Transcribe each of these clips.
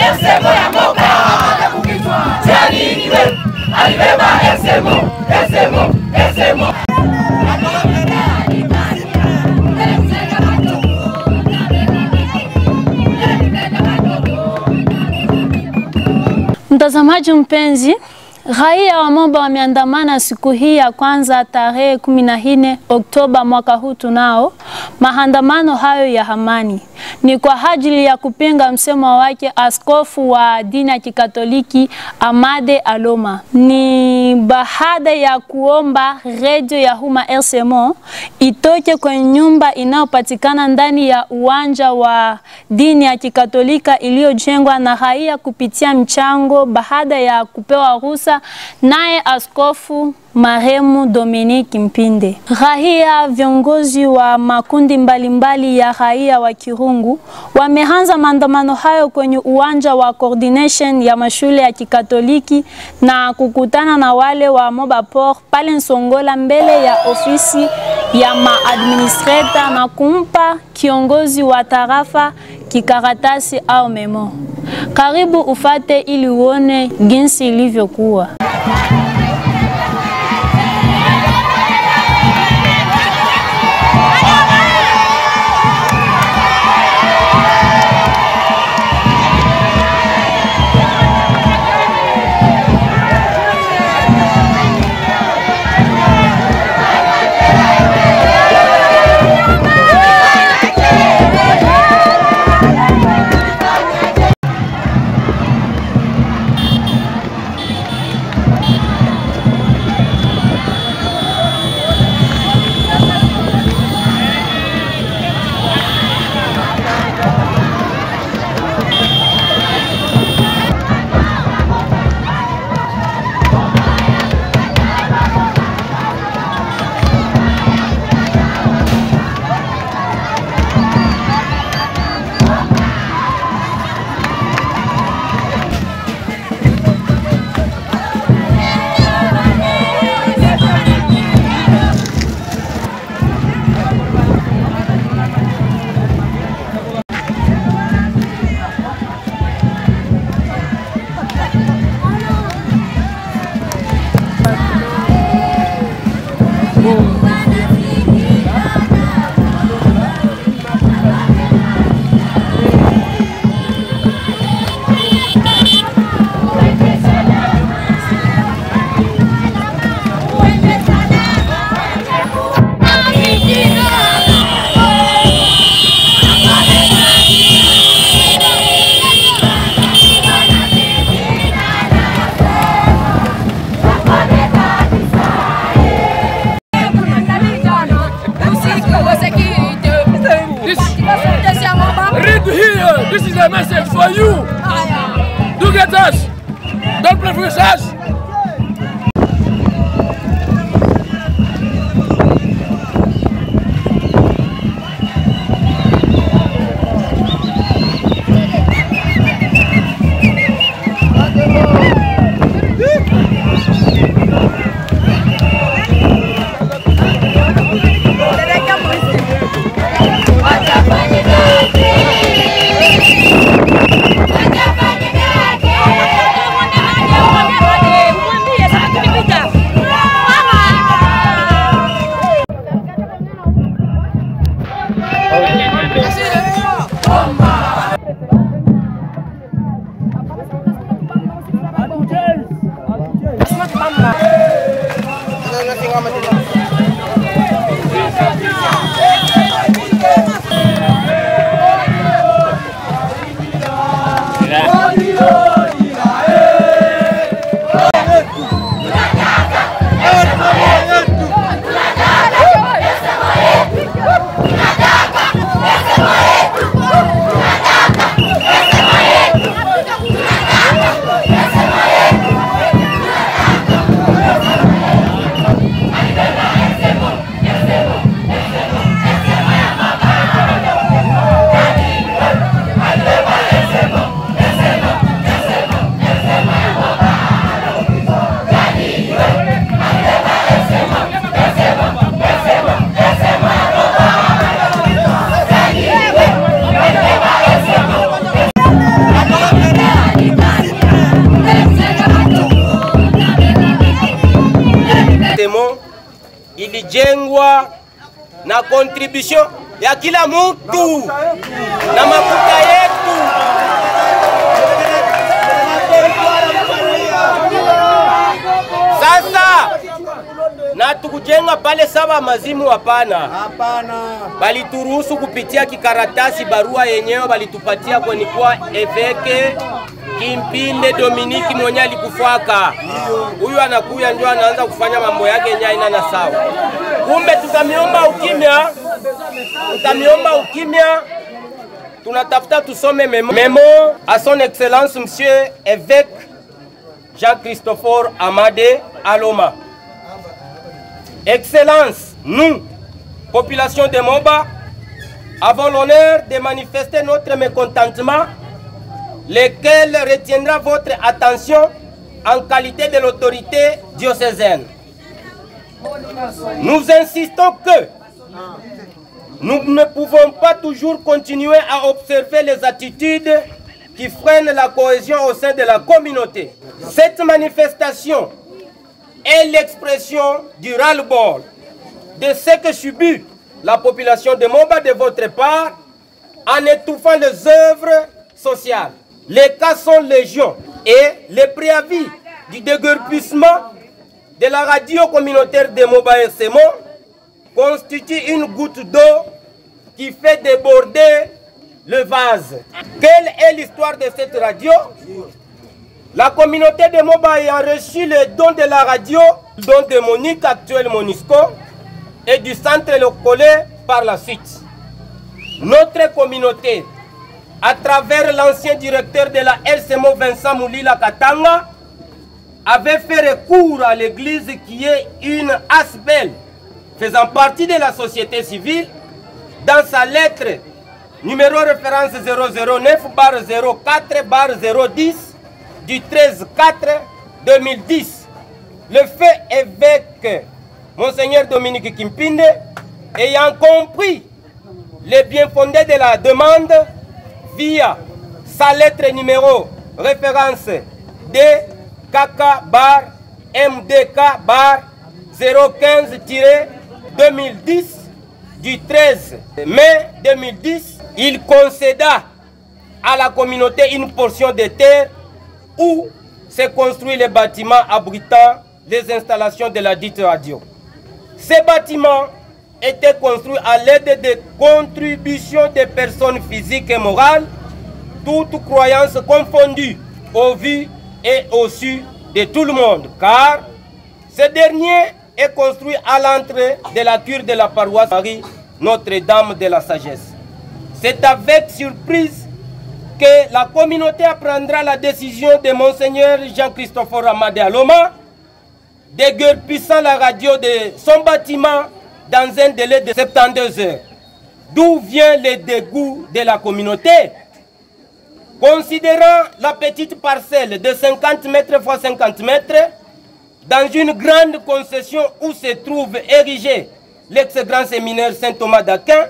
Esemo ya moka Jani niwe Alibeba Esemo Mtazamaji mpenzi, raia wa Moba wameandamana siku hii ya kwanza tarehe 14 Oktoba mwaka huu tunao. Maandamano hayo ya amani ni kwa ajili ya kupinga msemo wake askofu wa dini ya Kikatoliki Amade Aloma. Ni baada ya kuomba radio ya Huma RCMO itoke kwenye nyumba inayopatikana ndani ya uwanja wa dini ya Kikatolika iliyojengwa na raia kupitia mchango baada ya kupewa ruhusa naye askofu marehemu Dominique Mpinde. Raia, viongozi wa makundi mbalimbali ya raia wa Kirungu wameanza maandamano hayo kwenye uwanja wa coordination ya mashule ya Kikatoliki na kukutana na wale wa Moba Port pale Nsongola mbele ya ofisi ya maadministrator na kumpa kiongozi wa tarafa kikaratasi au memo. Karibu ufate ili uone jinsi ilivyokuwa. This is a message for you. Do get us. Don't play with us. What? na contribution ya kila mtu na mafuta yetu. Sasa na tukujenga pale saba mazimu hapana. Balituruhusu kupitia kikaratasi barua yenyewe balitupatia kwenye kwa Eveke Kimpinde Dominiki mwenye alikufaka. Huyu anakuya ndio anaanza kufanya mambo yake yenyewe haina na sawa. Kumbe tutamiomba ukimya. Tunatafuta tusome memo à son excellence monsieur évêque Jean-Christophe Amade Aloma. Excellence, nous, population de Moba, avons l'honneur de manifester notre mécontentement, lequel retiendra votre attention en qualité de l'autorité diocésaine. Nous insistons que nous ne pouvons pas toujours continuer à observer les attitudes qui freinent la cohésion au sein de la communauté. Cette manifestation est l'expression du ras-le-bol de ce que subit la population de Moba de votre part en étouffant les œuvres sociales. Les cas sont légion et les préavis du déguerpissement de la radio communautaire de Moba SMO constitue une goutte d'eau qui fait déborder le vase. Quelle est l'histoire de cette radio? La communauté de Moba ayant reçu le don de la radio, le don de Monique, actuelle Monisco, et du centre Locolé par la suite. Notre communauté, à travers l'ancien directeur de la LCMO Vincent Moulila Katanga, avait fait recours à l'église qui est une ASBEL faisant partie de la société civile dans sa lettre numéro référence 009/04/010 du 13/4/2010. Le fait évêque Monseigneur Dominique Kimpinde, ayant compris les bien fondés de la demande via sa lettre numéro référence DKK-MDK-015-2010 du 13 mai 2010, il concéda à la communauté une portion de terre où se construit le bâtiment abritant les installations de la dite radio. Ces bâtiments étaient construits à l'aide de contributions des personnes physiques et morales, toutes croyances confondues, au vu et au su de tout le monde, car ce dernier est construit à l'entrée de la cure de la paroisse Marie Notre-Dame de la Sagesse. C'est avec surprise que la communauté apprendra la décision de Monseigneur Jean-Christophe Amade Aloma déguerpissant la radio de son bâtiment dans un délai de 72 heures. D'où vient le dégoût de la communauté? Considérant la petite parcelle de 50 mètres x 50 mètres dans une grande concession où se trouve érigé l'ex-grand séminaire Saint-Thomas d'Aquin,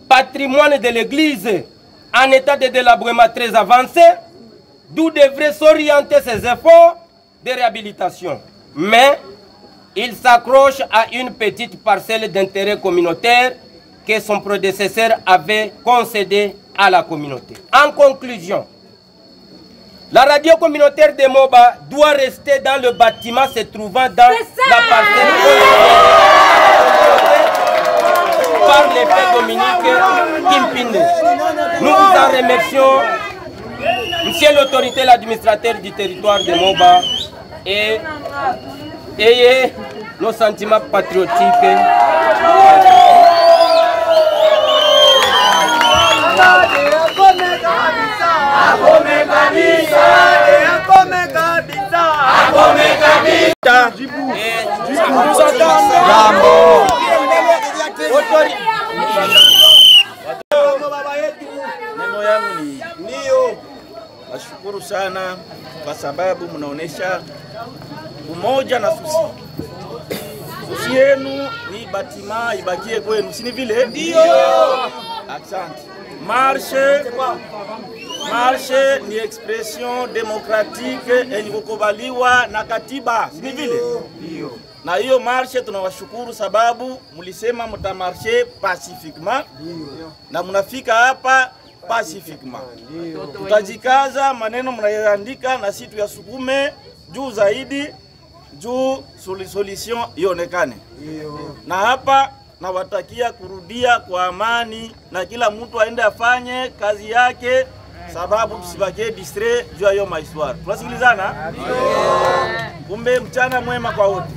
patrimoine de l'église en état de délabrement très avancé, d'où devraient s'orienter ses efforts de réhabilitation. Mais il s'accroche à une petite parcelle d'intérêt communautaire que son prédécesseur avait concédée à la communauté. En conclusion, la radio communautaire de Moba doit rester dans le bâtiment se trouvant dans la parcelle par l'effet Dominique Kimpinde. Nous vous en remercions, monsieur l'autorité, l'administrateur du territoire de Moba, et ayez nos sentiments patriotiques. Neno yangu ni ndio. Nashukuru sana kwa sababu mnaonesha umoja na susi. Susi yenu ni batima ibakie kwenu, si ni vile? Ndio. Asante. Marshe ni expression demokratike yenye kukubaliwa na katiba, si vile? Ndio. Na hiyo marshe tunawashukuru sababu mlisema mtamarshe pacifiquement na mnafika hapa pacifiquement. Tutajikaza maneno mnayoandika na sisi tuyasukume juu zaidi juu solution ionekane. Na hapa nawatakia kurudia kwa amani na kila mtu aende afanye kazi yake sababu tusibakie distrait juu ya hiyo maiswara. Tunasikilizana? Kumbe mchana mwema kwa wote.